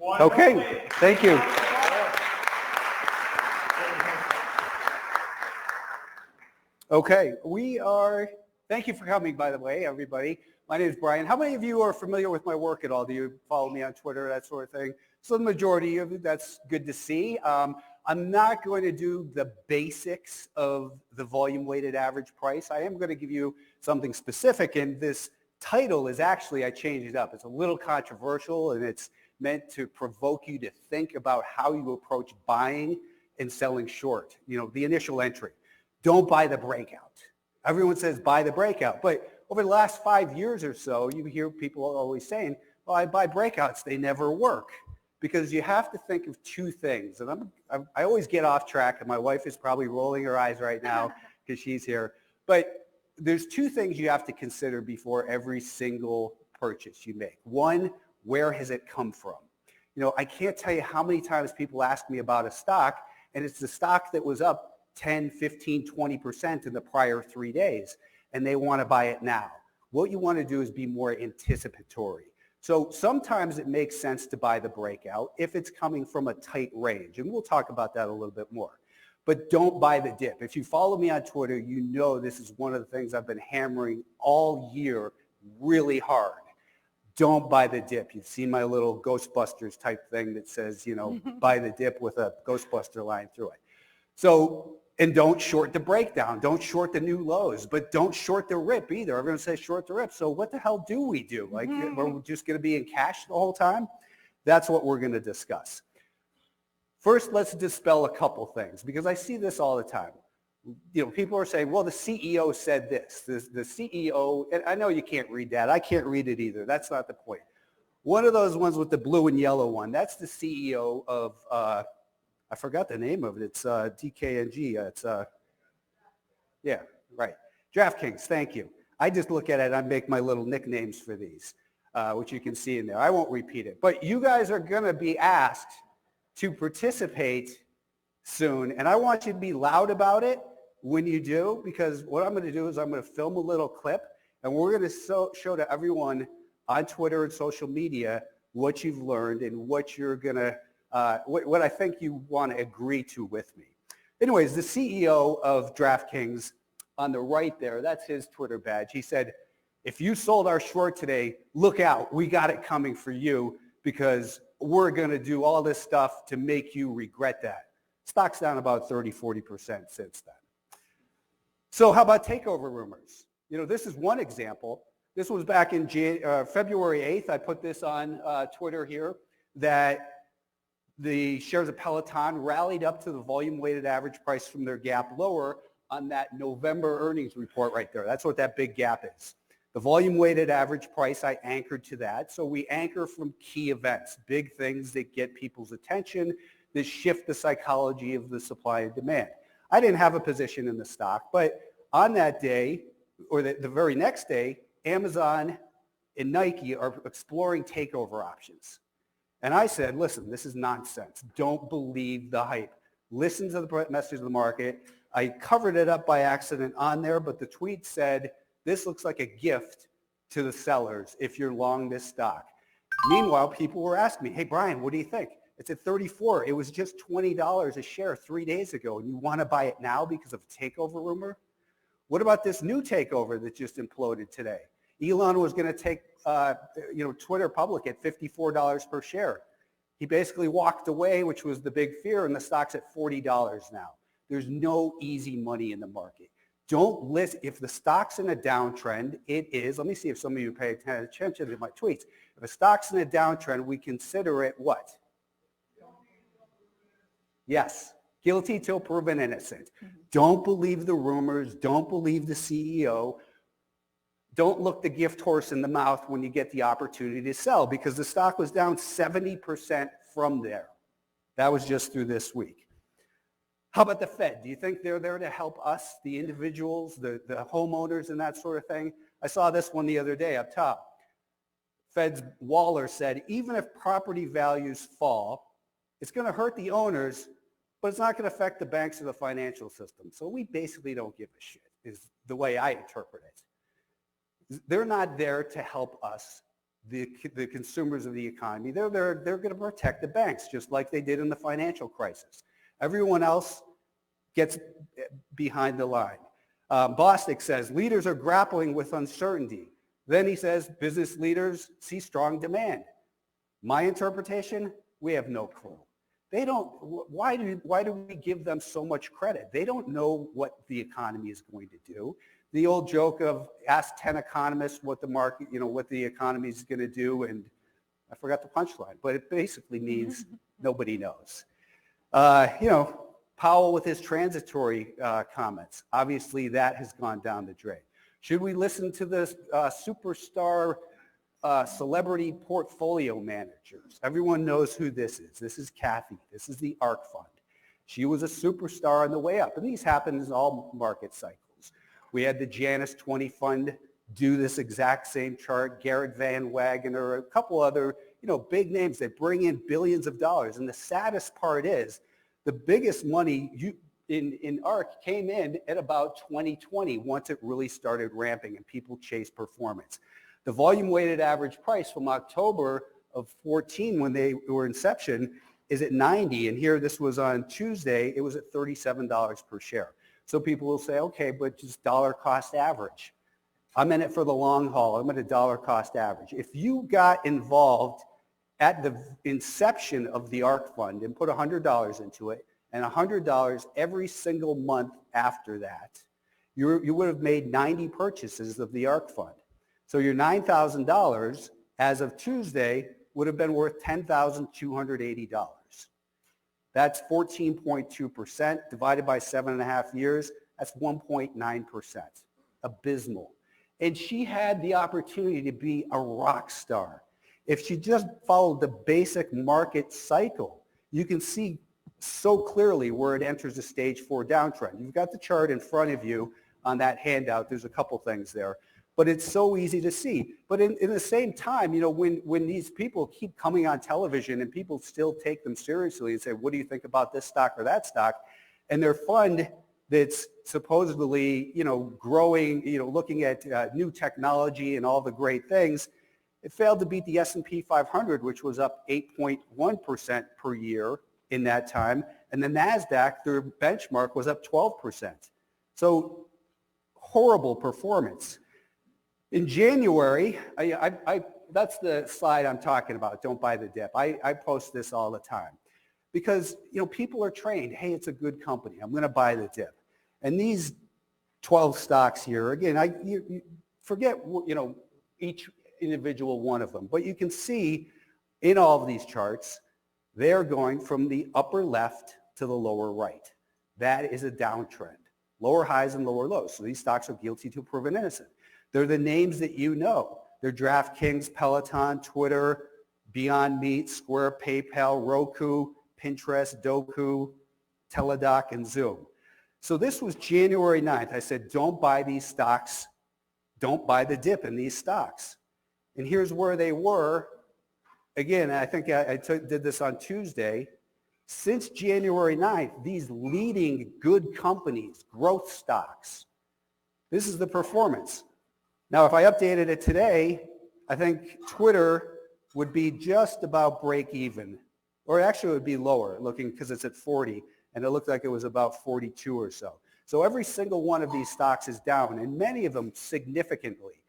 Okay, thank you. Okay, thank you for coming, by the way, everybody. My name is Brian. How many of you are familiar with my work at all? Do you follow me on Twitter, that sort of thing? So the majority of you, that's good to see. I'm not going to do the basics of the volume-weighted average price. I am going to give you something specific, and this title is actually, I changed it up. It's a little controversial, and it's meant to provoke you to think about how you approach buying and selling short. You know, the initial entry. Don't buy the breakout. Everyone says buy the breakout, but over the last 5 years or so, you hear people always saying, well, I buy breakouts. They never work. Because you have to think of two things. And I always get off track, and my wife is probably rolling her eyes right now because she's here. But there's two things you have to consider before every single purchase you make. One, where has it come from? You know, I can't tell you how many times people ask me about a stock, and it's the stock that was up 10, 15, 20% in the prior 3 days, and they want to buy it now. What you want to do is be more anticipatory. So sometimes it makes sense to buy the breakout if it's coming from a tight range, and we'll talk about that a little bit more. But don't buy the dip. If you follow me on Twitter, you know this is one of the things I've been hammering all year really hard. Don't buy the dip. You've seen my little Ghostbusters type thing that says, you know, buy the dip with a Ghostbuster line through it. So, and don't short the breakdown. Don't short the new lows, but don't short the rip either. Everyone says short the rip. So what the hell do we do? Like, we're just going to be in cash the whole time? That's what we're going to discuss. First, let's dispel a couple things, because I see this all the time. You know, people are saying, well, the CEO said this. The CEO, and I know you can't read that. I can't read it either. That's not the point. One of those ones with the blue and yellow one, that's the CEO of, I forgot the name of it. It's DKNG. It's yeah, right. DraftKings. Thank you. I just look at it and I make my little nicknames for these, which you can see in there. I won't repeat it. But you guys are going to be asked to participate soon, and I want you to be loud about it when you do, because what I'm going to do is I'm going to film a little clip, and we're going to show to everyone on Twitter and social media what you've learned and what you're going to what I think you want to agree to with me. Anyways, the CEO of DraftKings on the right there, that's his Twitter badge. He said, if you sold our short today, look out. We got it coming for you because we're going to do all this stuff to make you regret that. Stock's down about 30, 40% since then. So how about takeover rumors? You know, this is one example. This was back in February 8th. I put this on Twitter here, that the shares of Peloton rallied up to the volume-weighted average price from their gap lower on that November earnings report right there. That's what that big gap is. The volume-weighted average price, I anchored to that. So we anchor from key events, big things that get people's attention, that shift the psychology of the supply and demand. I didn't have a position in the stock, but on that day, or the very next day, Amazon and Nike are exploring takeover options. And I said, listen, this is nonsense. Don't believe the hype. Listen to the message of the market. I covered it up by accident on there, but the tweet said, this looks like a gift to the sellers if you're long this stock. Meanwhile, people were asking me, hey, Brian, what do you think? It's at 34. It was just $20 a share 3 days ago, and you want to buy it now because of a takeover rumor? What about this new takeover that just imploded today? Elon was going to take Twitter public at $54 per share. He basically walked away, which was the big fear, and the stock's at $40 now. There's no easy money in the market. Don't listen. If the stock's in a downtrend, it is. Let me see if some of you pay attention to my tweets. If a stock's in a downtrend, we consider it what? Yes. Guilty till proven innocent. Don't believe the rumors. Don't believe the CEO. Don't look the gift horse in the mouth when you get the opportunity to sell, because the stock was down 70% from there. That was just through this week. How about the Fed? Do you think they're there to help us, the individuals, the homeowners and that sort of thing? I saw this one the other day up top. Fed's Waller said, even if property values fall, it's going to hurt the owners, but it's not going to affect the banks or the financial system. So we basically don't give a shit, is the way I interpret it. They're not there to help us the consumers of the economy. They're going to protect the banks, just like they did in the financial crisis. Everyone else gets behind the line. Bostic says, leaders are grappling with uncertainty. Then he says, business leaders see strong demand. My interpretation, we have no clue. They don't, why do we give them so much credit? They don't know what the economy is going to do. The old joke of ask 10 economists what the market, what the economy is going to do, and I forgot the punchline, but it basically means nobody knows. Powell with his transitory comments, obviously that has gone down the drain. Should we listen to the superstar celebrity portfolio managers? Everyone knows who this is. This is Kathy. This is the ARK Fund. She was a superstar on the way up, and these happen in all market cycles. We had the Janus 20 Fund do this exact same chart, Garrett Van Wagoner, a couple other, big names that bring in billions of dollars. And the saddest part is the biggest money in ARK came in at about 2020 once it really started ramping and people chased performance. The volume weighted average price from October of 14 when they were inception is at 90. And here this was on Tuesday, it was at $37 per share. So people will say, okay, but just dollar cost average. I'm in it for the long haul. I'm at a dollar cost average. If you got involved at the inception of the ARK Fund and put $100 into it and $100 every single month after that, you would have made 90 purchases of the ARK Fund. So your $9,000 as of Tuesday would have been worth $10,280. That's 14.2% divided by 7.5 years. That's 1.9%. Abysmal. And she had the opportunity to be a rock star. If she just followed the basic market cycle, you can see so clearly where it enters a stage 4 downtrend. You've got the chart in front of you on that handout. There's a couple things there. But it's so easy to see. But in the same time, when these people keep coming on television and people still take them seriously and say, what do you think about this stock or that stock? And their fund that's supposedly, growing, looking at new technology and all the great things, it failed to beat the S&P 500, which was up 8.1% per year in that time. And the NASDAQ, their benchmark, was up 12%. So horrible performance. In January, that's the slide I'm talking about, don't buy the dip. I post this all the time because, people are trained, hey, it's a good company. I'm going to buy the dip. And these 12 stocks here, again, you forget, each individual one of them. But you can see in all of these charts, they're going from the upper left to the lower right. That is a downtrend. Lower highs and lower lows. So these stocks are guilty to proven innocent. They're the names that you know. They're DraftKings, Peloton, Twitter, Beyond Meat, Square, PayPal, Roku, Pinterest, Doku, Teladoc, and Zoom. So this was January 9th. I said, don't buy these stocks. Don't buy the dip in these stocks. And here's where they were. Again, I think I did this on Tuesday. Since January 9th, these leading good companies, growth stocks, this is the performance. Now, if I updated it today, I think Twitter would be just about break even, or actually it would be lower, looking because it's at 40, and it looked like it was about 42 or so. So every single one of these stocks is down, and many of them significantly.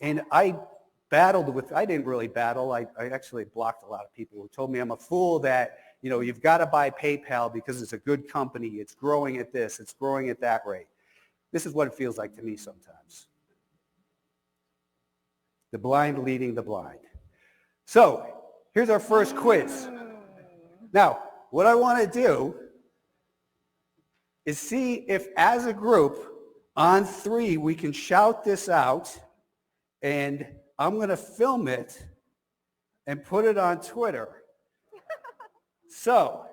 And I didn't really battle. I actually blocked a lot of people who told me I'm a fool that, you've got to buy PayPal because it's a good company. It's growing at this. It's growing at that rate. This is what it feels like to me sometimes. The blind leading the blind. So here's our first quiz. Now, what I want to do is see if as a group on 3 we can shout this out, and I'm going to film it and put it on Twitter. So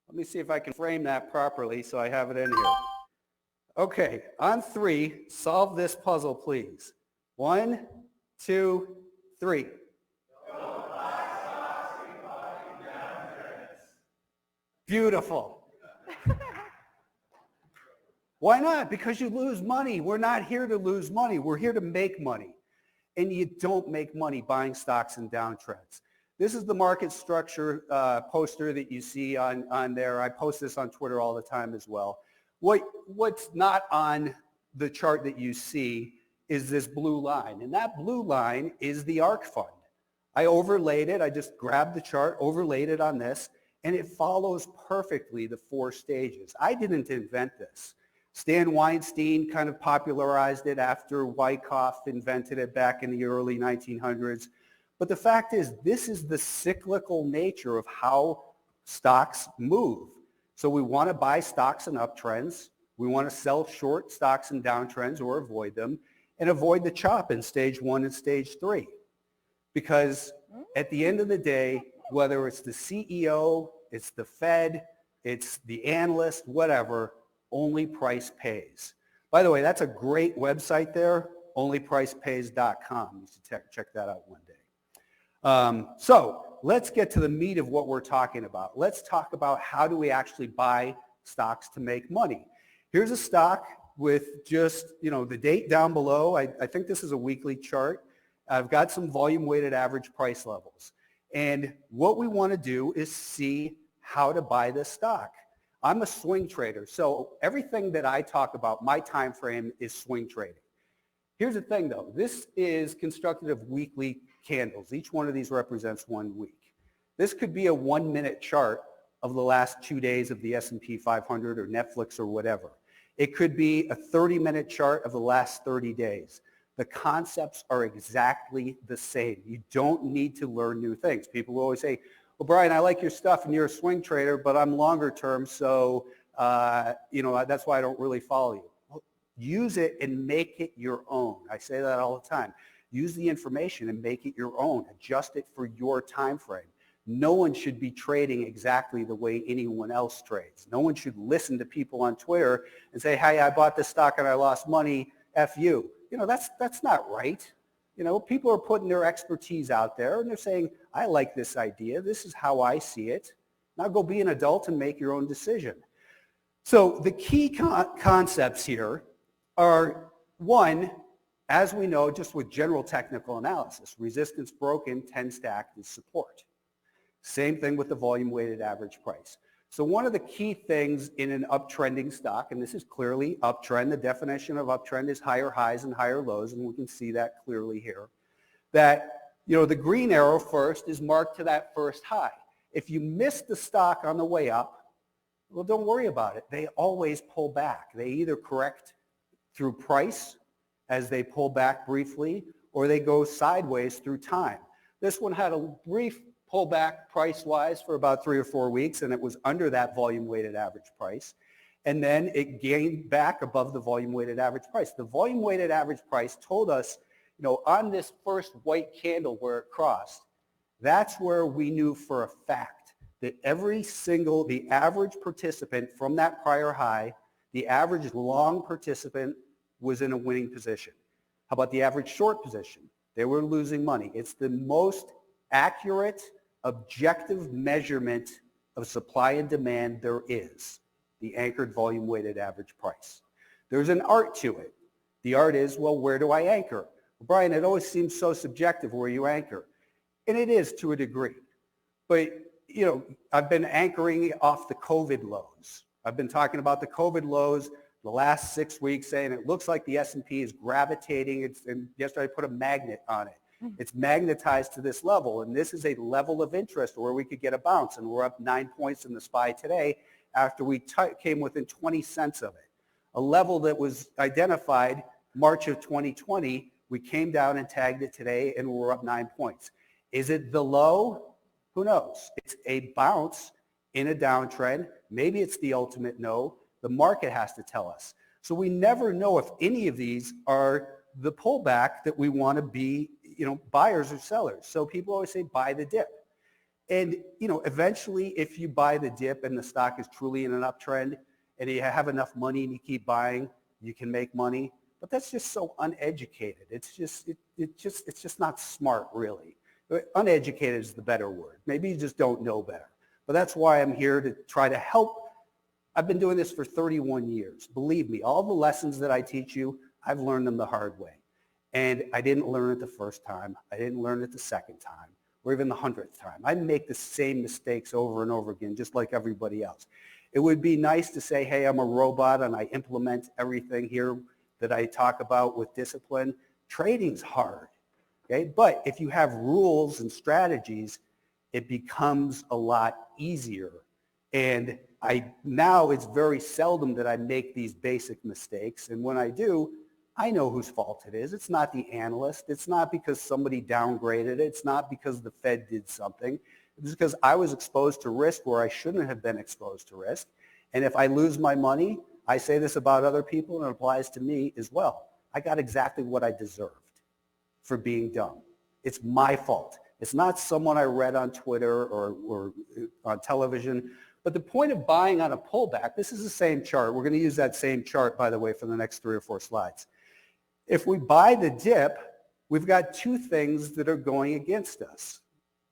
let me see if I can frame that properly so I have it in here. Okay, on 3, solve this puzzle, please. 1, 2, 3. Beautiful. Why not? Because you lose money. We're not here to lose money. We're here to make money. And you don't make money buying stocks in downtrends. This is the market structure poster that you see on there. I post this on Twitter all the time as well. What's not on the chart that you see is this blue line. And that blue line is the ARK fund. I overlaid it. I just grabbed the chart, overlaid it on this, and it follows perfectly the 4 stages. I didn't invent this. Stan Weinstein kind of popularized it after Wyckoff invented it back in the early 1900s. But the fact is, this is the cyclical nature of how stocks move. So we want to buy stocks in uptrends. We want to sell short stocks in downtrends or avoid them, and avoid the chop in stage 1 and stage 3. Because at the end of the day, whether it's the CEO, it's the Fed, it's the analyst, whatever, only price pays. By the way, that's a great website there, onlypricepays.com. You should check that out one day. So let's get to the meat of what we're talking about. Let's talk about how do we actually buy stocks to make money. Here's a stock with just, the date down below. I think this is a weekly chart. I've got some volume weighted average price levels. And what we want to do is see how to buy this stock. I'm a swing trader, so everything that I talk about, my time frame is swing trading. Here's the thing though, this is constructed of weekly candles. Each one of these represents 1 week. This could be a 1-minute chart of the last 2 days of the S&P 500 or Netflix or whatever. It could be a 30-minute chart of the last 30 days. The concepts are exactly the same. You don't need to learn new things. People will always say, well, Brian, I like your stuff and you're a swing trader, but I'm longer term, so that's why I don't really follow you. Well, use it and make it your own. I say that all the time. Use the information and make it your own. Adjust it for your time frame. No one should be trading exactly the way anyone else trades. No one should listen to people on Twitter and say, hey, I bought this stock and I lost money, F you. That's not right. People are putting their expertise out there and they're saying, I like this idea. This is how I see it. Now go be an adult and make your own decision. So the key concepts here are, one, as we know, just with general technical analysis, resistance broken tends to act as support. Same thing with the volume weighted average price. So one of the key things in an uptrending stock, and this is clearly uptrend, the definition of uptrend is higher highs and higher lows, and we can see that clearly here, that the green arrow first is marked to that first high. If you miss the stock on the way up, well, don't worry about it. They always pull back. They either correct through price as they pull back briefly, or they go sideways through time. This one had a brief pullback price-wise for about 3 or 4 weeks, and it was under that volume-weighted average price. And then it gained back above the volume-weighted average price. The volume-weighted average price told us, on this first white candle where it crossed, that's where we knew for a fact that the average participant from that prior high, the average long participant was in a winning position. How about the average short position? They were losing money. It's the most accurate, objective measurement of supply and demand there is, the anchored volume weighted average price. There's an art to it. The art is, well, where do I anchor? Well, Brian, it always seems so subjective where you anchor. And it is to a degree. But, I've been anchoring off the COVID lows. I've been talking about the COVID lows the last 6 weeks, saying it looks like the S&P is gravitating. And yesterday I put a magnet on it. It's magnetized to this level, and this is a level of interest where we could get a bounce, and we're up 9 points in the SPY today after we came within 20 cents of it. A level that was identified March of 2020, we came down and tagged it today, and we're up 9 points. Is it the low? Who knows? It's a bounce in a downtrend. Maybe it's the ultimate no. The market has to tell us. So we never know if any of these are the pullback that we want to be, buyers or sellers. So people always say buy the dip. And, eventually if you buy the dip and the stock is truly in an uptrend and you have enough money and you keep buying, you can make money. But that's just so uneducated. It's just not smart, really. Uneducated is the better word. Maybe you just don't know better. But that's why I'm here to try to help. I've been doing this for 31 years. Believe me, all the lessons that I teach you, I've learned them the hard way. And I didn't learn it the first time. I didn't learn it the second time, or even the 100th time. I make the same mistakes over and over again, just like everybody else. It would be nice to say, hey, I'm a robot and I implement everything here that I talk about with discipline. Trading's hard, okay? But if you have rules and strategies, it becomes a lot easier. And now it's very seldom that I make these basic mistakes. And when I do, I know whose fault it is. It's not the analyst. It's not because somebody downgraded it. It's not because the Fed did something. It's because I was exposed to risk where I shouldn't have been exposed to risk. And if I lose my money, I say this about other people and it applies to me as well. I got exactly what I deserved for being dumb. It's my fault. It's not someone I read on Twitter or on television. But the point of buying on a pullback, this is the same chart. We're going to use that same chart, by the way, for the next 3 or 4 slides. If we buy the dip, we've got two things that are going against us.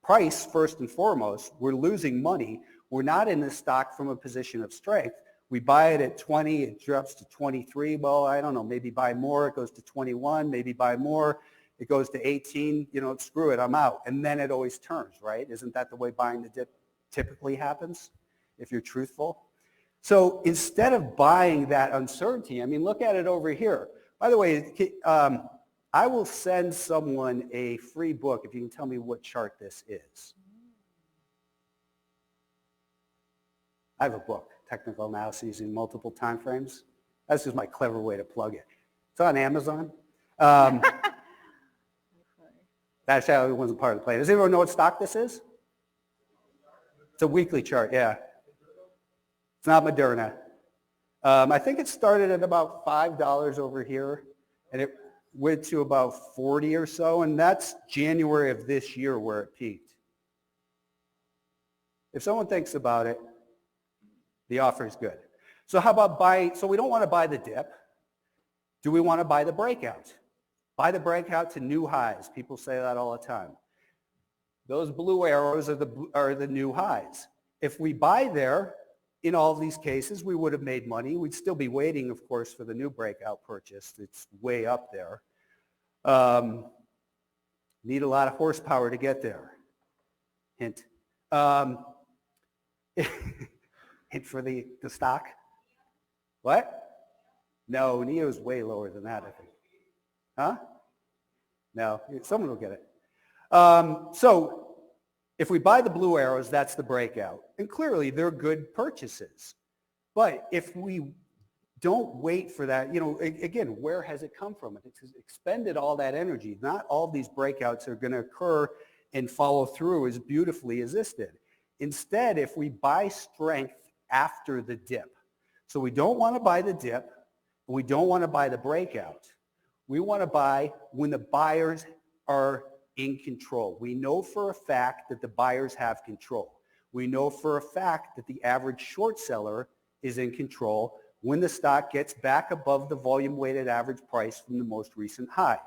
Price, first and foremost, we're losing money. We're not in this stock from a position of strength. We buy it at 20, it drops to 23. Well, I don't know, maybe buy more, it goes to 21, maybe buy more, it goes to 18, screw it, I'm out. And then it always turns, right? Isn't that the way buying the dip typically happens, if you're truthful? So instead of buying that uncertainty, look at it over here. By the way, I will send someone a free book if you can tell me what chart this is. I have a book, Technical Analysis in Multiple Time Frames. That's just my clever way to plug it. It's on Amazon. That actually wasn't part of the plan. Does anyone know what stock this is? It's a weekly chart, yeah. It's not Moderna. I think it started at about $5 over here, and it went to about 40 or so, and that's January of this year where it peaked. If someone thinks about it, the offer is good. So how about buying? So we don't want to buy the dip. Do we want to buy the breakout? Buy the breakout to new highs. People say that all the time. Those blue arrows are the new highs. If we buy there, in all of these cases, we would have made money. We'd still be waiting, of course, for the new breakout purchase. It's way up there. Need a lot of horsepower to get there. Hint. Hint for the stock. What? No, NEO's way lower than that, I think. Huh? No, someone will get it. So if we buy the blue arrows, that's the breakout. And clearly, they're good purchases. But if we don't wait for that, again, where has it come from? It's expended all that energy. Not all these breakouts are going to occur and follow through as beautifully as this did. Instead, if we buy strength after the dip, so we don't want to buy the dip, and we don't want to buy the breakout. We want to buy when the buyers are in control. We know for a fact that the buyers have control. We know for a fact that the average short seller is in control when the stock gets back above the volume weighted average price from the most recent high.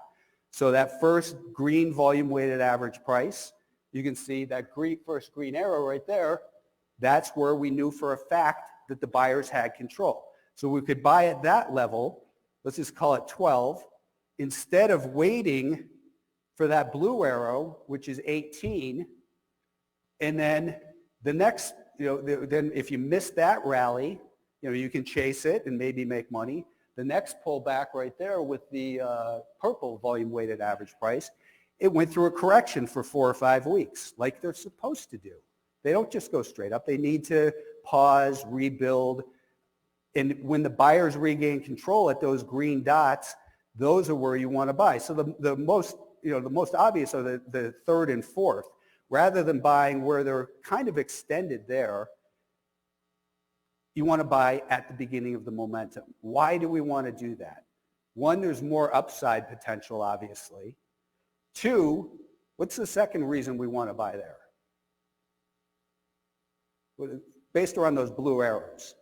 So that first green volume weighted average price, you can see that first green arrow right there, that's where we knew for a fact that the buyers had control. So we could buy at that level, let's just call it 12, instead of waiting for that blue arrow, which is 18, and then the next, then if you miss that rally, you can chase it and maybe make money. The next pullback right there with the purple volume weighted average price, it went through a correction for 4 or 5 weeks, like they're supposed to do. They don't just go straight up. They need to pause, rebuild, and when the buyers regain control at those green dots, those are where you want to buy. So the most obvious are the third and fourth. Rather than buying where they're kind of extended there, you want to buy at the beginning of the momentum. Why do we want to do that? One, there's more upside potential, obviously. Two, what's the second reason we want to buy there? Based around those blue arrows.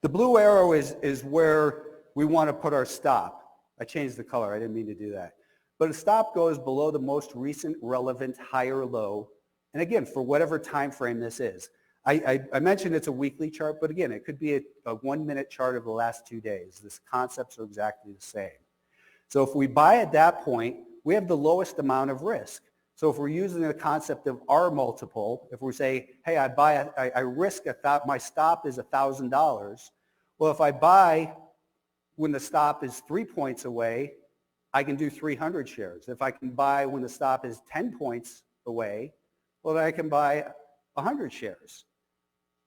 The blue arrow is where we want to put our stop. I changed the color. I didn't mean to do that. But a stop goes below the most recent relevant high or low. And again, for whatever time frame this is. I mentioned it's a weekly chart, but again, it could be a 1-minute chart of the last 2 days. The concepts are exactly the same. So if we buy at that point, we have the lowest amount of risk. So if we're using the concept of R multiple, if we say, hey, I risk my stop is $1,000. Well, if I buy when the stop is 3 points away, I can do 300 shares. If I can buy when the stop is 10 points away, well, then I can buy 100 shares.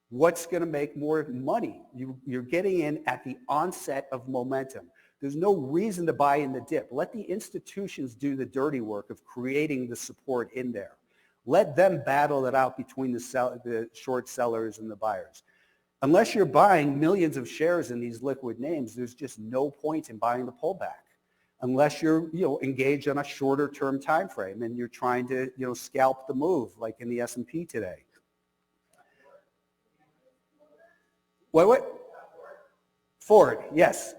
What's going to make more money? You're getting in at the onset of momentum. There's no reason to buy in the dip. Let the institutions do the dirty work of creating the support in there. Let them battle it out between the short sellers and the buyers. Unless you're buying millions of shares in these liquid names, there's just no point in buying the pullback. Unless you're engaged on a shorter term time frame and you're trying to scalp the move like in the S&P today. What? Ford, yes.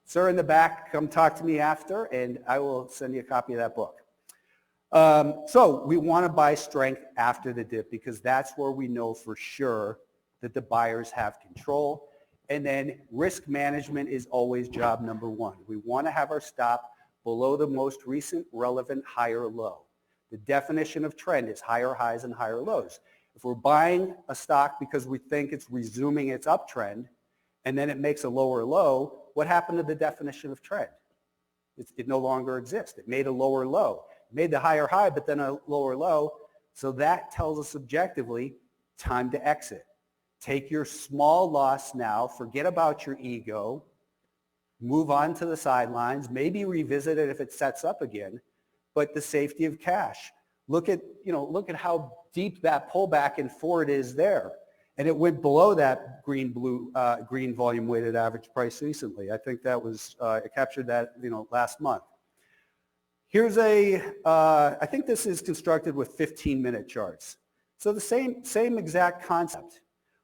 Sir in the back, come talk to me after, and I will send you a copy of that book. So we want to buy strength after the dip because that's where we know for sure that the buyers have control. And then risk management is always job number one. We want to have our stop below the most recent relevant higher low. The definition of trend is higher highs and higher lows. If we're buying a stock because we think it's resuming its uptrend and then it makes a lower low, what happened to the definition of trend? It no longer exists. It made a lower low. It made the higher high, but then a lower low. So that tells us objectively, time to exit. Take your small loss now. Forget about your ego. Move on to the sidelines. Maybe revisit it if it sets up again. But the safety of cash. Look at how deep that pullback in Ford is there. And it went below that green volume weighted average price recently. I think that was, it captured that, last month. Here's I think this is constructed with 15-minute charts. So the same exact concept.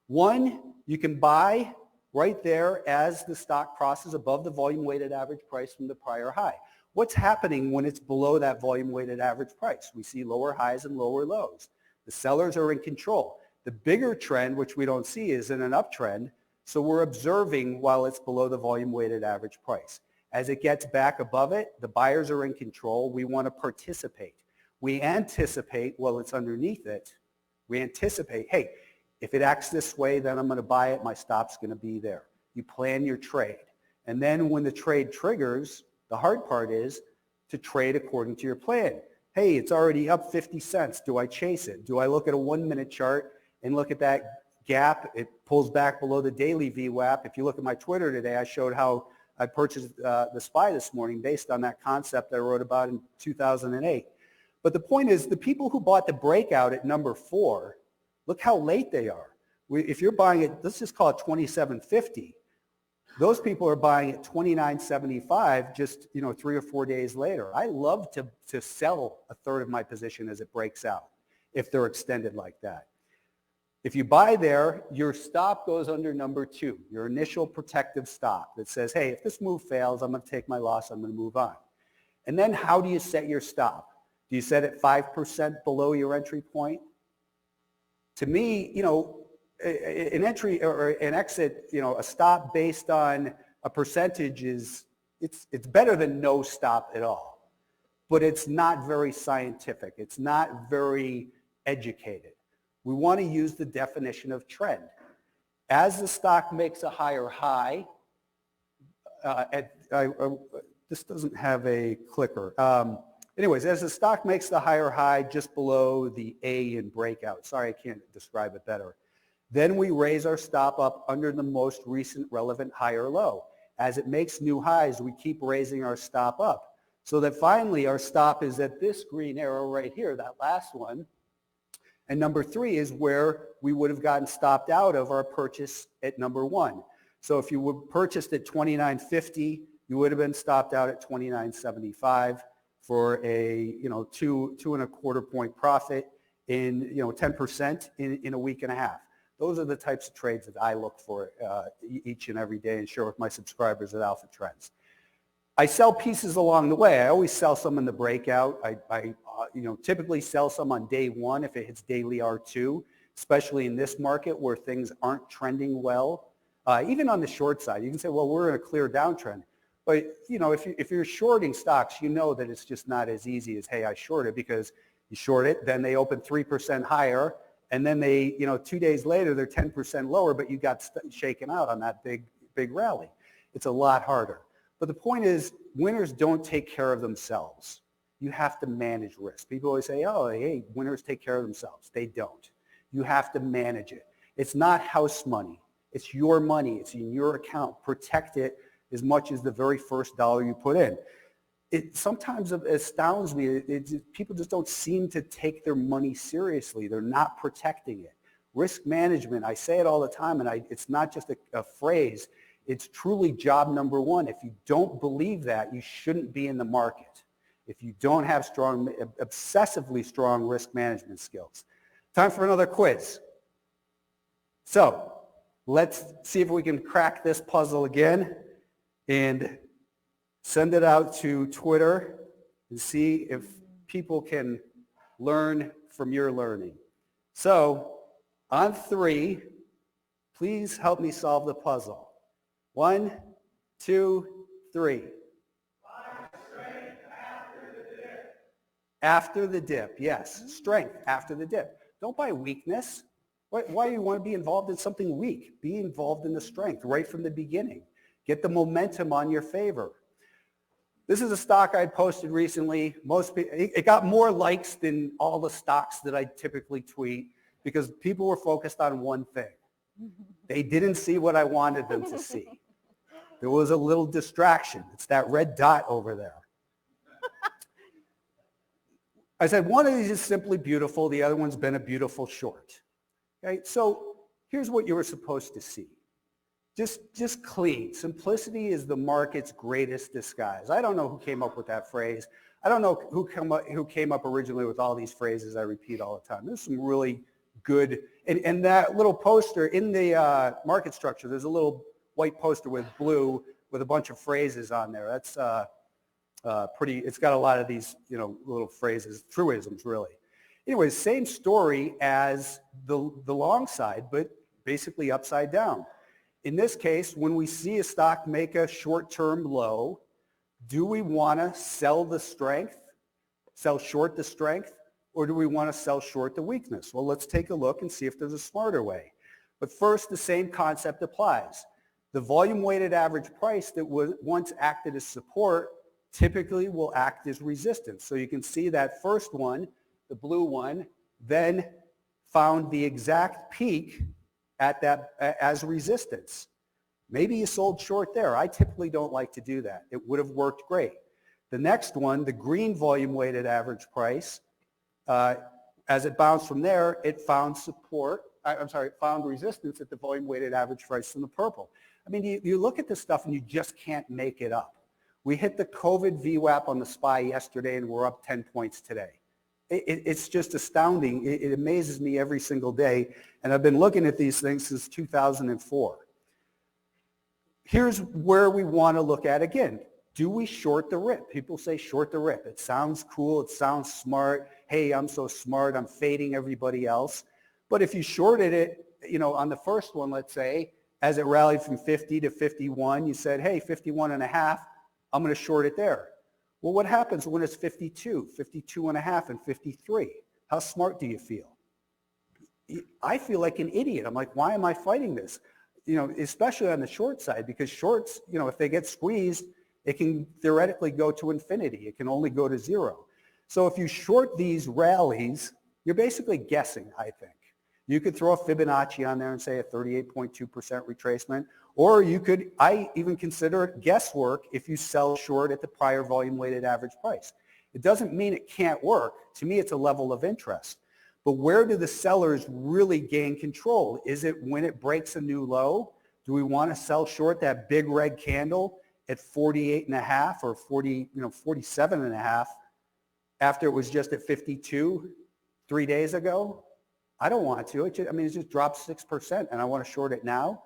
One, you can buy right there as the stock crosses above the volume weighted average price from the prior high. What's happening when it's below that volume weighted average price? We see lower highs and lower lows. The sellers are in control. The bigger trend, which we don't see, is in an uptrend. So we're observing while it's below the volume weighted average price. As it gets back above it, the buyers are in control. We want to participate. We anticipate while it's underneath it. We anticipate, hey, if it acts this way, then I'm going to buy it. My stop's going to be there. You plan your trade. And then when the trade triggers, the hard part is to trade according to your plan. Hey, it's already up 50 cents. Do I chase it? Do I look at a 1-minute chart and look at that gap? It pulls back below the daily VWAP. If you look at my Twitter today, I showed how I purchased the SPY this morning based on that concept I wrote about in 2008. But the point is, the people who bought the breakout at number 4, look how late they are. If you're buying it, let's just call it 27.50. Those people are buying at 29.75 just 3 or 4 days later. I love to sell a third of my position as it breaks out if they're extended like that. If you buy there, your stop goes under number 2, your initial protective stop that says, hey, if this move fails, I'm going to take my loss, I'm going to move on. And then how do you set your stop? Do you set it 5% below your entry point? To me, an entry or an exit, a stop based on a percentage it's better than no stop at all. But it's not very scientific. It's not very educated. We want to use the definition of trend. As the stock makes a higher high, this doesn't have a clicker. Anyways, as the stock makes the higher high just below the A in breakout, sorry, I can't describe it better. Then we raise our stop up under the most recent relevant higher low. As it makes new highs, we keep raising our stop up so that finally our stop is at this green arrow right here, that last one. And number 3 is where we would have gotten stopped out of our purchase at number 1. So if you were purchased at 29.50, you would have been stopped out at 29.75 for a 2.25 point profit in 10% in a week and a half. Those are the types of trades that I look for each and every day and share with my subscribers at Alpha Trends. I sell pieces along the way. I always sell some in the breakout. I typically sell some on day 1 if it hits daily R2 especially in this market where things aren't trending well. Even on the short side, you can say, well, we're in a clear downtrend. But if you're shorting stocks, you know that it's just not as easy as, hey, I shorted, because you short it, then they open 3% higher, and then they, 2 days later, they're 10% lower, but you got shaken out on that big rally. It's a lot harder. But the point is, winners don't take care of themselves. You have to manage risk. People always say, oh, hey, winners take care of themselves. They don't. You have to manage it. It's not house money. It's your money. It's in your account. Protect it as much as the very first dollar you put in. It sometimes astounds me. People just don't seem to take their money seriously. They're not protecting it. Risk management, I say it all the time, and it's not just a phrase. It's truly job number one. If you don't believe that, you shouldn't be in the market. If you don't have obsessively strong risk management skills. Time for another quiz. So let's see if we can crack this puzzle again and send it out to Twitter and see if people can learn from your learning. So on 3, please help me solve the puzzle. 1, 2, 3. After the dip, yes. Strength after the dip. Don't buy weakness. Why do you want to be involved in something weak? Be involved in the strength right from the beginning. Get the momentum on your favor. This is a stock I posted recently. It got more likes than all the stocks that I typically tweet because people were focused on one thing. They didn't see what I wanted them to see. There was a little distraction. It's that red dot over there. I said one of these is simply beautiful. The other one's been a beautiful short. Okay, so here's what you were supposed to see. Just clean. Simplicity is the market's greatest disguise. I don't know who came up with that phrase. I don't know who came up originally with all these phrases I repeat all the time. There's some really good, and that little poster in the market structure, there's a little white poster with blue with a bunch of phrases on there. That's pretty, it's got a lot of these, little phrases, truisms really. Anyways, same story as the long side, but basically upside down. In this case, when we see a stock make a short-term low, do we want to sell the strength, sell short the strength, or do we want to sell short the weakness? Well, let's take a look and see if there's a smarter way. But first, the same concept applies. The volume-weighted average price that once acted as support typically will act as resistance. So you can see that first one, the blue one, then found the exact peak at that as resistance. Maybe you sold short there. I typically don't like to do that. It would have worked great. The next one, the green volume weighted average price, as it bounced from there, it found found resistance at the volume weighted average price in the purple. I mean, you look at this stuff and you just can't make it up. We hit the COVID VWAP on the SPY yesterday and we're up 10 points today. It's just astounding. It amazes me every single day. And I've been looking at these things since 2004. Here's where we want to look at again. Do we short the rip? People say short the rip. It sounds cool. It sounds smart. Hey, I'm so smart. I'm fading everybody else. But if you shorted it, on the first one, let's say, as it rallied from 50 to 51, you said, hey, 51 and a half, I'm going to short it there. Well, what happens when it's 52, 52 and a half, and 53? How smart do you feel? I feel like an idiot. I'm like, why am I fighting this? Especially on the short side, because shorts, if they get squeezed, it can theoretically go to infinity. It can only go to zero. So if you short these rallies, you're basically guessing, I think. You could throw a Fibonacci on there and say a 38.2% retracement, or I even consider it guesswork if you sell short at the prior volume weighted average price. It doesn't mean it can't work. To me, it's a level of interest. But where do the sellers really gain control? Is it when it breaks a new low? Do we want to sell short that big red candle at 48 and a half or 47 and a half after it was just at 52 3 days ago? I don't want to. It just dropped 6% and I want to short it now.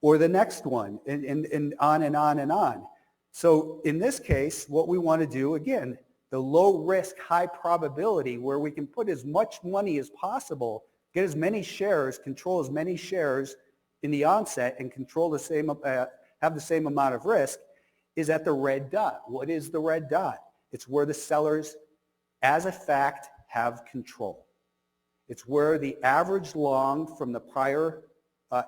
Or the next one and on and on and on. So in this case, what we want to do, again, the low risk, high probability where we can put as much money as possible get as many shares, control as many shares in the onset and control the same, have the same amount of risk, is at the red dot. What is the red dot? It's where the sellers, as a fact, have control. It's where the average long from the prior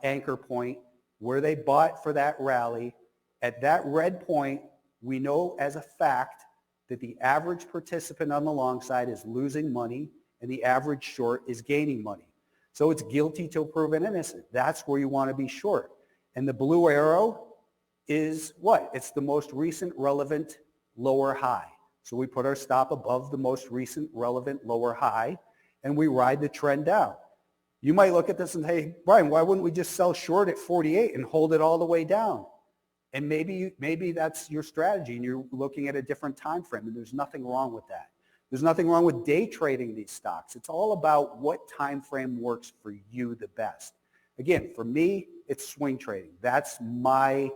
anchor point, where they bought for that rally, at that red point, we know as a fact that the average participant on the long side is losing money and the average short is gaining money. So it's guilty till proven innocent. That's where you want to be short. And the blue arrow is what? It's the most recent relevant lower high. So we put our stop above the most recent relevant lower high and we ride the trend down. You might look at this and say, hey, Brian, why wouldn't we just sell short at 48 and hold it all the way down? And maybe that's your strategy and you're looking at a different time frame, and there's nothing wrong with that. There's nothing wrong with day trading these stocks. It's all about what time frame works for you the best. Again, for me, it's swing trading. That's my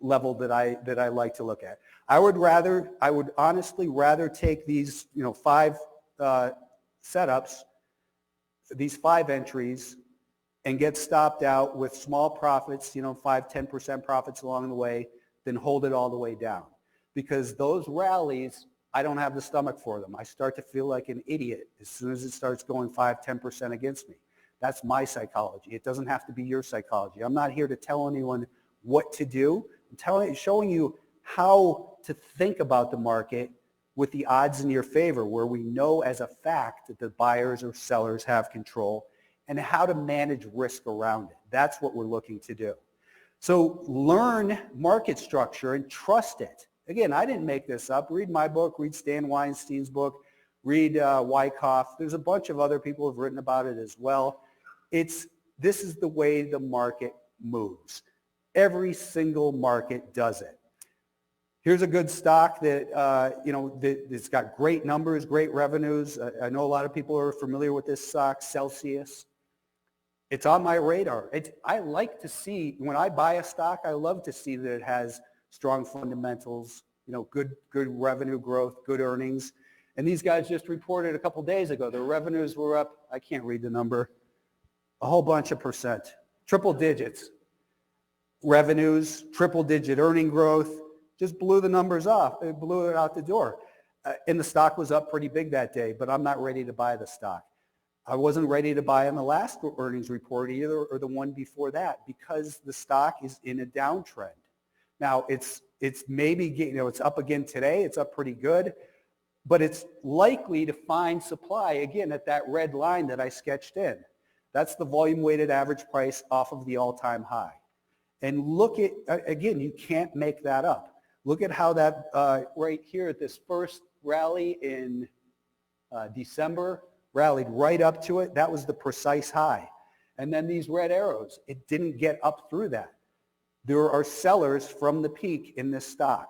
level that I like to look at. I would honestly rather take these 5 setups, these 5 entries, and get stopped out with small profits, 5-10% profits along the way, than hold it all the way down. Because those rallies, I don't have the stomach for them. I start to feel like an idiot as soon as it starts going 5-10% against me. That's my psychology. It doesn't have to be your psychology. I'm not here to tell anyone what to do. I'm showing you how to think about the market with the odds in your favor, where we know as a fact that the buyers or sellers have control, and how to manage risk around it. That's what we're looking to do. So learn market structure and trust it. Again, I didn't make this up. Read my book, read Stan Weinstein's book, read Wyckoff. There's a bunch of other people who have written about it as well. This is the way the market moves. Every single market does it. Here's a good stock that, it's got great numbers, great revenues. I know a lot of people are familiar with this stock, Celsius. It's on my radar. I like to see, when I buy a stock, I love to see that it has strong fundamentals, good revenue growth, good earnings. And these guys just reported a couple days ago, their revenues were up, I can't read the number, a whole bunch of percent, triple digits. Revenues, triple digit earning growth, just blew the numbers off. It blew it out the door. And the stock was up pretty big that day, but I'm not ready to buy the stock. I wasn't ready to buy on the last earnings report either, or the one before that, because the stock is in a downtrend. Now, it's maybe, it's up again today. It's up pretty good, but it's likely to find supply again at that red line that I sketched in. That's the volume weighted average price off of the all-time high. And look at, again, you can't make that up. Look at how that right here at this first rally in December, rallied right up to it. That was the precise high. And then these red arrows, it didn't get up through that. There are sellers from the peak in this stock.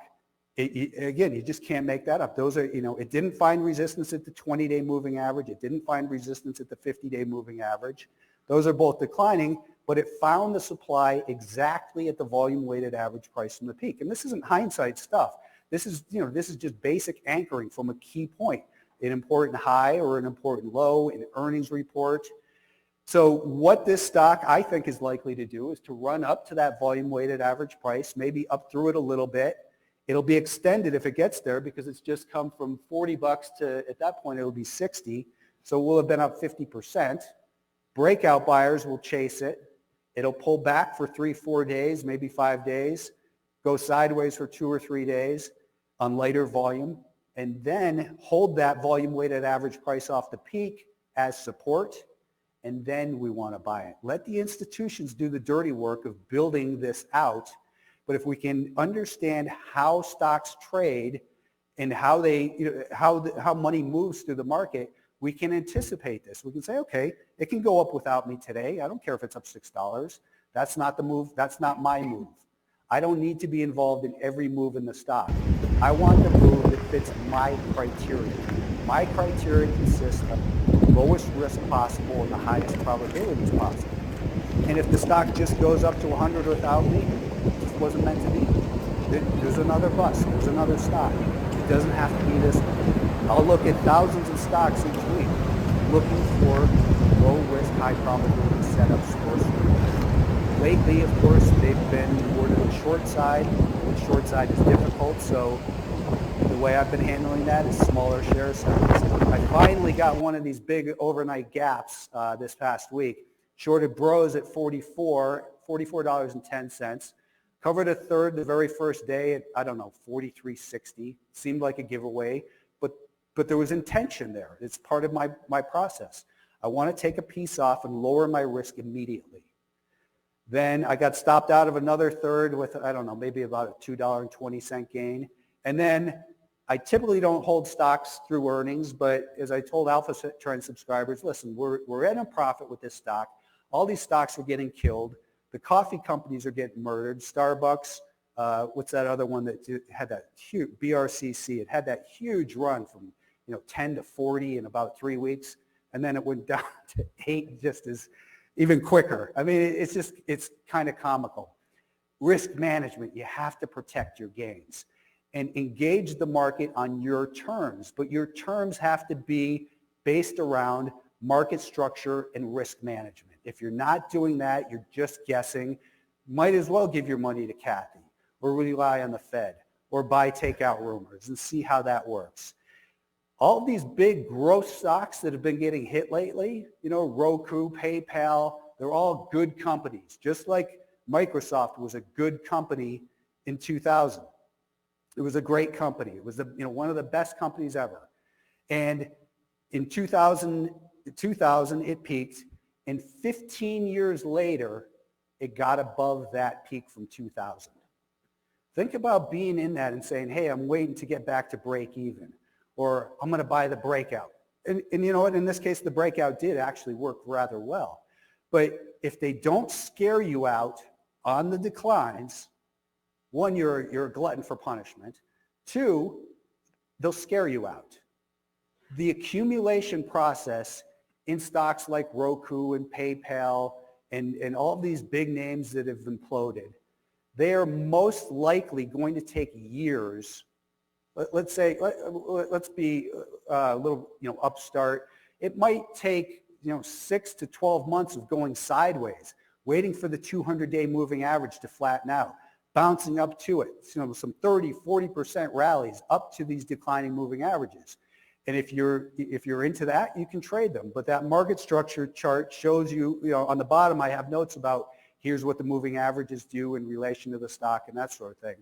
Again, you just can't make that up. Those are, it didn't find resistance at the 20-day moving average. It didn't find resistance at the 50-day moving average. Those are both declining, but it found the supply exactly at the volume weighted average price from the peak. And this isn't hindsight stuff. This is, this is just basic anchoring from a key point, an important high or an important low, an earnings report. So what this stock I think is likely to do is to run up to that volume weighted average price, maybe up through it a little bit. It'll be extended if it gets there, because it's just come from $40 to, at that point, it'll be 60. So we'll have been up 50%. Breakout buyers will chase it. It'll pull back for 3-4 days, maybe 5 days, go sideways for 2 or 3 days on lighter volume, and then hold that volume weighted average price off the peak as support, and then we want to buy it. Let the institutions do the dirty work of building this out. But if we can understand how stocks trade and how they, how money moves through the market, we can anticipate this. We can say, okay, it can go up without me today. I don't care if it's up $6. That's not the move. That's not my move. I don't need to be involved in every move in the stock. I want the move that fits my criteria. My criteria consists of the lowest risk possible and the highest probabilities possible. And if the stock just goes up to 100 without me, it just wasn't meant to be. There's another bus. There's another stock. It doesn't have to be this one. I'll look at thousands of stocks each week looking for low risk high probability setups for swing. Lately, of course, they've been more to the short side, which short side is difficult. So the way I've been handling that is smaller share sizes. I finally got one of these big overnight gaps this past week. Shorted Bros at $44.10. Covered a third the very first day at, I don't know, 43.60. Seemed like a giveaway, but there was intention there. It's part of my process. I want to take a piece off and lower my risk immediately. Then I got stopped out of another third with, I don't know, maybe about a $2.20 gain. And then I typically don't hold stocks through earnings, but as I told Alpha Trend subscribers, listen, we're in a profit with this stock. All these stocks are getting killed. The coffee companies are getting murdered. Starbucks, what's that other one that had that huge, BRCC, it had that huge run from 10 to 40 in about 3 weeks, and then it went down to 8 just as even quicker. I mean, it's kind of comical. Risk management, you have to protect your gains and engage the market on your terms, but your terms have to be based around market structure and risk management. If you're not doing that, you're just guessing. Might as well give your money to Kathy or rely on the Fed or buy takeout rumors and see how that works. All these big growth stocks that have been getting hit lately, Roku, PayPal, they're all good companies, just like Microsoft was a good company in 2000. It was a great company. It was one of the best companies ever. And in 2000 it peaked. And 15 years later, it got above that peak from 2000. Think about being in that and saying, hey, I'm waiting to get back to break even, or I'm going to buy the breakout. And you know what? In this case, the breakout did actually work rather well. But if they don't scare you out on the declines, one, you're a glutton for punishment. Two, they'll scare you out. The accumulation process in stocks like Roku and PayPal and all these big names that have imploded, they are most likely going to take years. Let's be a little, upstart. It might take, 6 to 12 months of going sideways, waiting for the 200-day moving average to flatten out, bouncing up to it, some 30, 40% rallies up to these declining moving averages. And if you're into that, you can trade them. But that market structure chart shows you, on the bottom I have notes about here's what the moving averages do in relation to the stock and that sort of thing.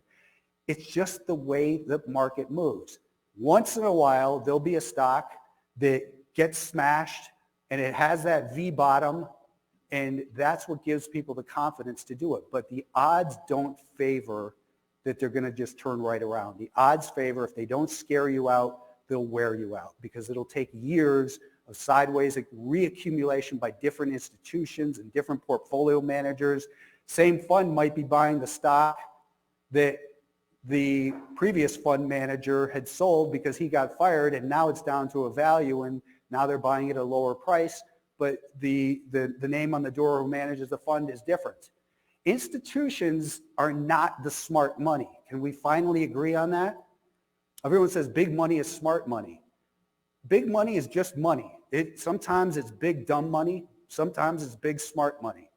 It's just the way the market moves. Once in a while, there'll be a stock that gets smashed and it has that V bottom, and that's what gives people the confidence to do it. But the odds don't favor that they're going to just turn right around. The odds favor if they don't scare you out, they'll wear you out, because it'll take years of sideways reaccumulation by different institutions and different portfolio managers. Same fund might be buying the stock that the previous fund manager had sold because he got fired, and now it's down to a value, and now they're buying it at a lower price, but the name on the door who manages the fund is different. Institutions are not the smart money. Can we finally agree on that? Everyone says big money is smart money. Big money is just money. Sometimes it's big dumb money. Sometimes it's big smart money.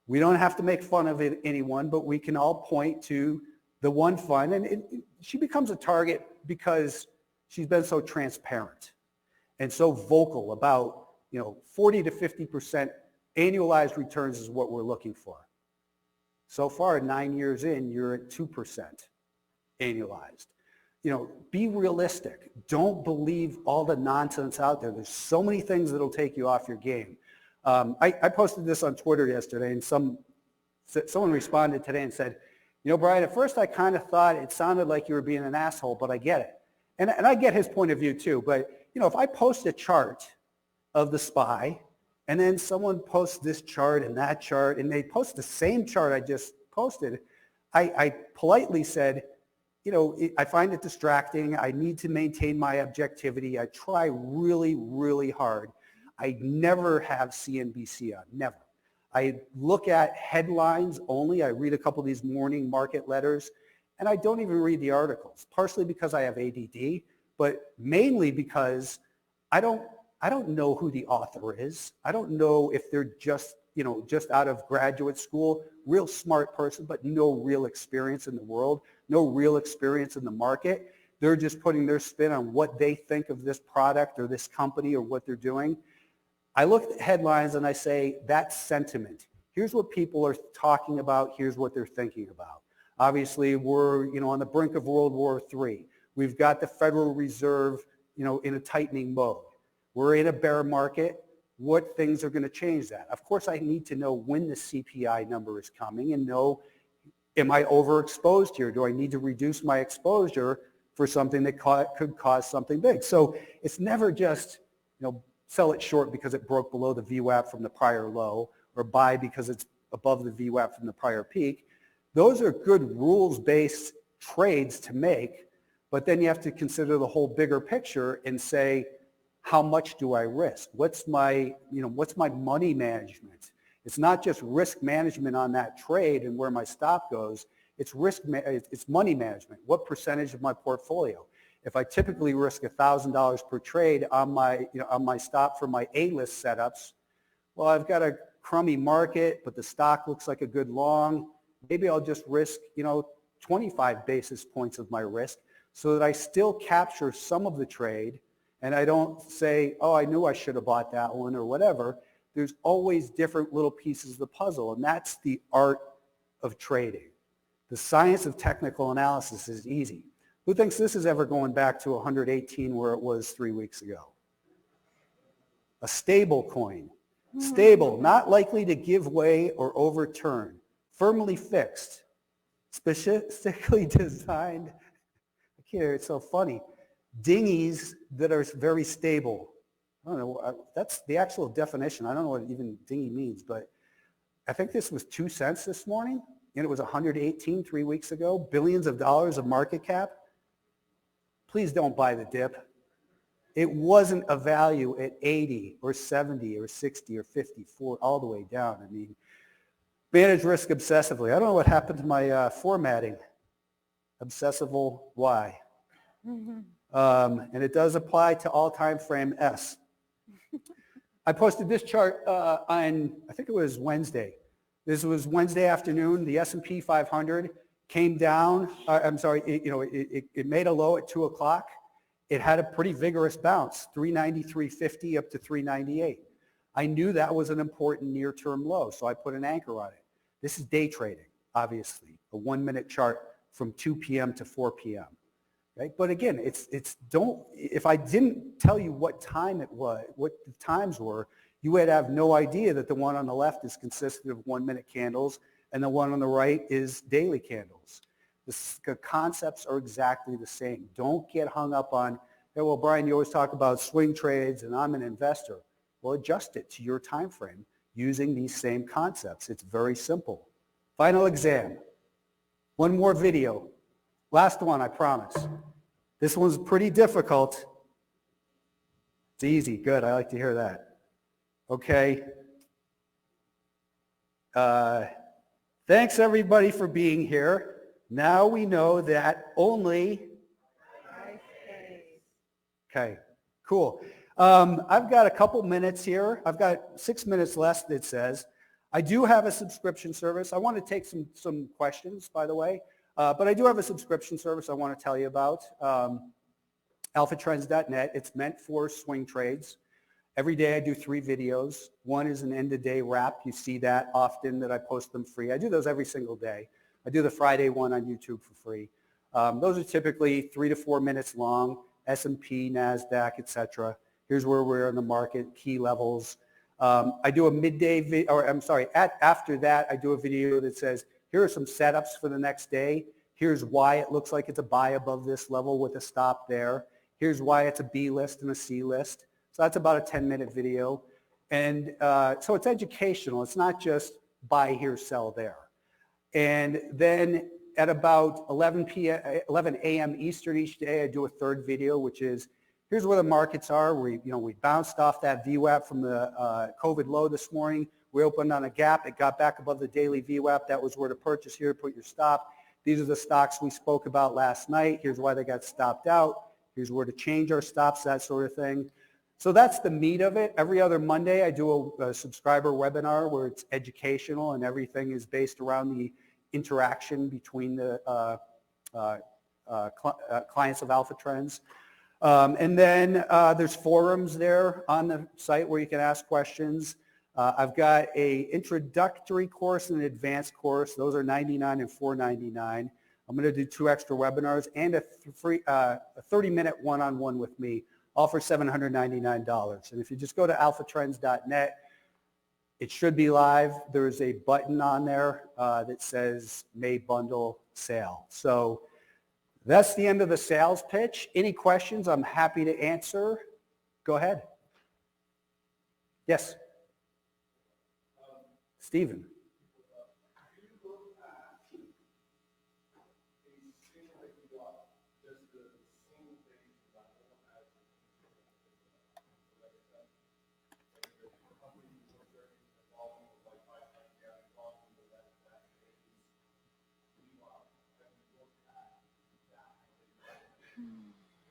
We don't have to make fun of anyone, but we can all point to the one fund, and she becomes a target because she's been so transparent and so vocal about 40 to 50% annualized returns is what we're looking for. So far, 9 years in, you're at 2% annualized. Be realistic. Don't believe all the nonsense out there. There's so many things that'll take you off your game. I posted this on Twitter yesterday, and someone responded today and said, Brian, at first I kind of thought it sounded like you were being an asshole, but I get it. And I get his point of view too. But, if I post a chart of the SPY, and then someone posts this chart and that chart, and they post the same chart I just posted, I politely said, I find it distracting. I need to maintain my objectivity. I try really, really hard. I never have CNBC on, never. I look at headlines only. I read a couple of these morning market letters, and I don't even read the articles, partially because I have ADD, but mainly because I don't I don't know who the author is. I don't know if they're just, just out of graduate school, real smart person, but no real experience in the world, no real experience in the market. They're just putting their spin on what they think of this product or this company or what they're doing. I look at the headlines and I say, that's sentiment. Here's what people are talking about. Here's what they're thinking about. Obviously, we're, on the brink of World War III. We've got the Federal Reserve, in a tightening mode. We're in a bear market. What things are going to change that? Of course, I need to know when the CPI number is coming and know, am I overexposed here? Do I need to reduce my exposure for something that could cause something big? So it's never just, sell it short because it broke below the VWAP from the prior low, or buy because it's above the VWAP from the prior peak. Those are good rules-based trades to make, but then you have to consider the whole bigger picture and say, how much do I risk? What's my money management? It's not just risk management on that trade and where my stop goes. It's it's money management. What percentage of my portfolio? If I typically risk $1,000 per trade on my stop for my A-list setups, well, I've got a crummy market, but the stock looks like a good long. Maybe I'll just risk, 25 basis points of my risk so that I still capture some of the trade and I don't say, oh, I knew I should have bought that one or whatever. There's always different little pieces of the puzzle, and that's the art of trading. The science of technical analysis is easy. Who thinks this is ever going back to 118 where it was 3 weeks ago? A stable coin. Stable, not likely to give way or overturn. Firmly fixed. Specifically designed. I can't hear, it's so funny. Dinghies that are very stable. I don't know, that's the actual definition. I don't know what even dinghy means, but I think this was 2 cents this morning, and it was 118 3 weeks ago. Billions of dollars of market cap. Please don't buy the dip. It wasn't a value at 80 or 70 or 60 or 54 all the way down. I mean, manage risk obsessively. I don't know what happened to my formatting. Obsessival Y. And it does apply to all time frame S. I posted this chart on, I think it was Wednesday. This was Wednesday afternoon. The S&P 500 came down. It made a low at 2 o'clock. It had a pretty vigorous bounce, 393.50 up to 398. I knew that was an important near-term low, so I put an anchor on it. This is day trading, obviously, a 1-minute chart from 2 p.m. to 4 p.m. Right? But again, if I didn't tell you what time it was, what the times were, you would have no idea that the one on the left is consistent of 1-minute candles and the one on the right is daily candles. The concepts are exactly the same. Don't get hung up on, hey, well, Brian, you always talk about swing trades and I'm an investor. Well, adjust it to your time frame using these same concepts. It's very simple. Final exam. One more video. Last one, I promise. This one's pretty difficult. It's easy. Good. I like to hear that. Okay. Thanks, everybody, for being here. Now we know that only... Okay, cool. I've got a couple minutes here. I've got 6 minutes left, it says. I do have a subscription service. I want to take some questions, by the way. But I do have a subscription service I want to tell you about, alphatrends.net. It's meant for swing trades. Every day I do 3 videos. One is an end-of-day wrap. You see that often that I post them free. I do those every single day. I do the Friday one on YouTube for free. Those are typically 3 to 4 minutes long, S&P, NASDAQ, etc. Here's where we're in the market, key levels. I do a midday, after that, I do a video that says, here are some setups for the next day. Here's why it looks like it's a buy above this level with a stop there. Here's why it's a B list and a C list. So that's about a 10-minute video. And so it's educational. It's not just buy here, sell there. And then at about 11 a.m. Eastern each day, I do a third video, which is here's where the markets are. We bounced off that VWAP from the COVID low this morning. We opened on a gap. It got back above the daily VWAP. That was where to purchase here, put your stop. These are the stocks we spoke about last night. Here's why they got stopped out. Here's where to change our stops, that sort of thing. So that's the meat of it. Every other Monday, I do a subscriber webinar where it's educational and everything is based around the interaction between the clients of Alpha Trends. And then there's forums there on the site where you can ask questions. I've got a introductory course and an advanced course. Those are $99 and $499. I'm going to do 2 extra webinars and a 30-minute one-on-one with me, all for $799. And if you just go to alphatrends.net, it should be live. There's a button on there that says May Bundle Sale. So that's the end of the sales pitch. Any questions? I'm happy to answer. Go ahead. Yes. Stephen.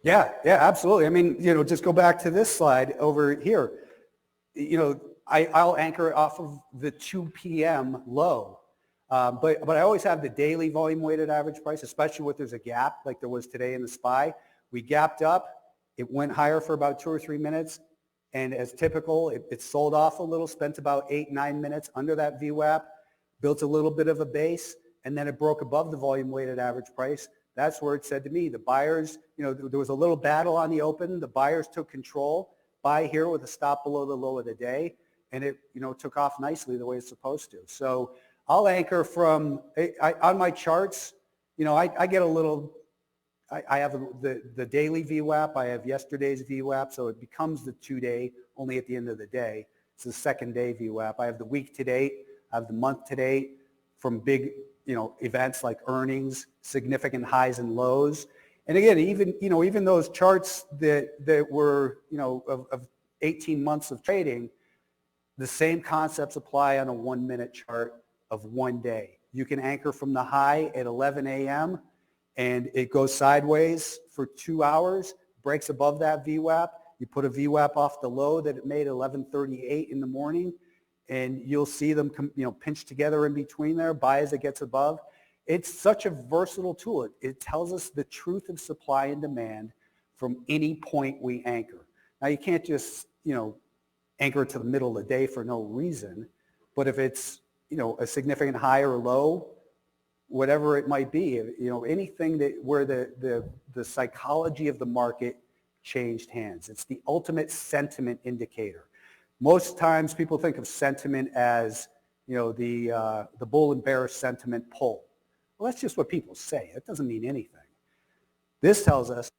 Yeah, absolutely. I mean, just go back to this slide over here. I'll anchor it off of the 2 p.m. low. But I always have the daily volume weighted average price, especially when there's a gap like there was today in the SPY. We gapped up. It went higher for about 2 or 3 minutes. And as typical, it sold off a little, spent about 8-9 minutes under that VWAP, built a little bit of a base, and then it broke above the volume weighted average price. That's where it said to me, the buyers, there was a little battle on the open. The buyers took control. Buy here with a stop below the low of the day. And it, took off nicely the way it's supposed to. So I'll anchor from, on my charts, I get a little, I have the daily VWAP. I have yesterday's VWAP. So it becomes the 2-day only at the end of the day. It's the 2nd-day VWAP. I have the week to date. I have the month to date from big, events like earnings, significant highs and lows. And again, even those charts that were, of 18 months of trading, the same concepts apply on a 1-minute chart of 1 day. You can anchor from the high at 11 a.m. and it goes sideways for 2 hours, breaks above that VWAP. You put a VWAP off the low that it made at 11:38 in the morning, and you'll see them, pinch together in between there, buy as it gets above. It's such a versatile tool. It tells us the truth of supply and demand from any point we anchor. Now, you can't just, anchor it to the middle of the day for no reason, but if it's, a significant high or low, whatever it might be, anything where the psychology of the market changed hands. It's the ultimate sentiment indicator. Most times people think of sentiment as, the bull and bear sentiment pull. Well, that's just what people say. It doesn't mean anything. This tells us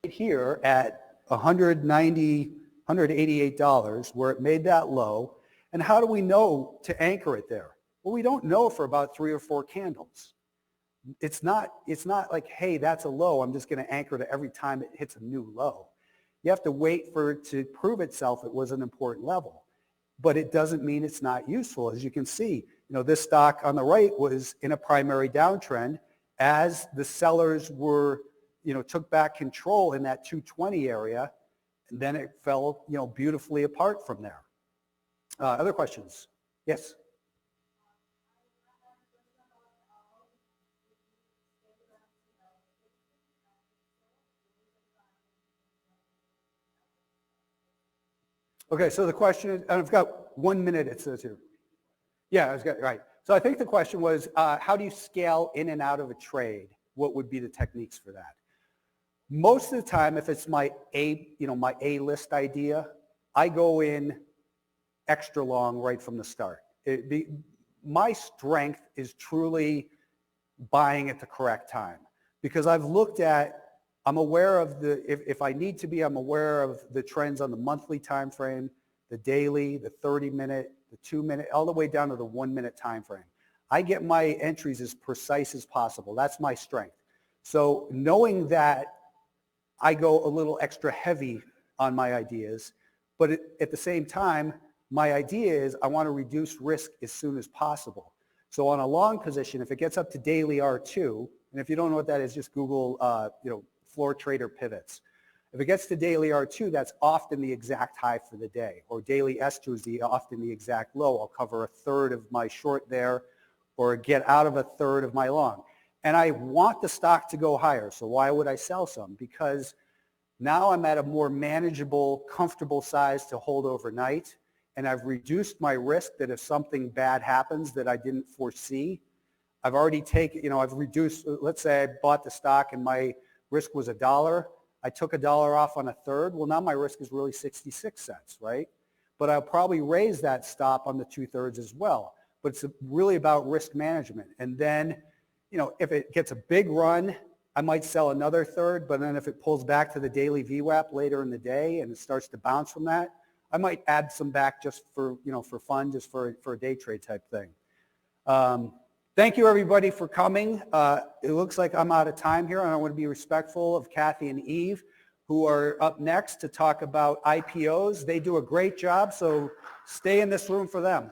right here at $188 where it made that low. And how do we know to anchor it there? Well, we don't know for about 3 or 4 candles. It's not like, hey, that's a low. I'm just going to anchor it every time it hits a new low. You have to wait for it to prove itself it was an important level. But it doesn't mean it's not useful. As you can see, this stock on the right was in a primary downtrend as the sellers were, took back control in that 220 area, and then it fell, beautifully apart from there. Other questions? Yes. Okay, so the question is, and I've got 1 minute, it says here. Yeah, right. So I think the question was, how do you scale in and out of a trade? What would be the techniques for that? Most of the time, if it's my A-list idea, I go in extra long right from the start. My strength is truly buying at the correct time because I'm aware of if I need to be, I'm aware of the trends on the monthly time frame, the daily, the 30-minute, the 2-minute, all the way down to the 1-minute time frame. I get my entries as precise as possible. That's my strength. So knowing that, I go a little extra heavy on my ideas, but at the same time, my idea is I want to reduce risk as soon as possible. So on a long position, if it gets up to daily R2, and if you don't know what that is, just Google, floor trader pivots. If it gets to daily R2, that's often the exact high for the day, or daily S2 is often the exact low. I'll cover a third of my short there, or get out of a third of my long. And I want the stock to go higher, so why would I sell some? Because now I'm at a more manageable, comfortable size to hold overnight, and I've reduced my risk that if something bad happens that I didn't foresee, I've already taken, I've reduced, let's say I bought the stock and my risk was $1. I took $1 off on a third. Well, now my risk is really 66 cents, right? But I'll probably raise that stop on the 2/3 as well. But it's really about risk management. And then, if it gets a big run, I might sell another third. But then if it pulls back to the daily VWAP later in the day and it starts to bounce from that, I might add some back just for, for fun, just for a day trade type thing. Thank you, everybody, for coming. It looks like I'm out of time here, and I want to be respectful of Kathy and Eve, who are up next to talk about IPOs. They do a great job, so stay in this room for them.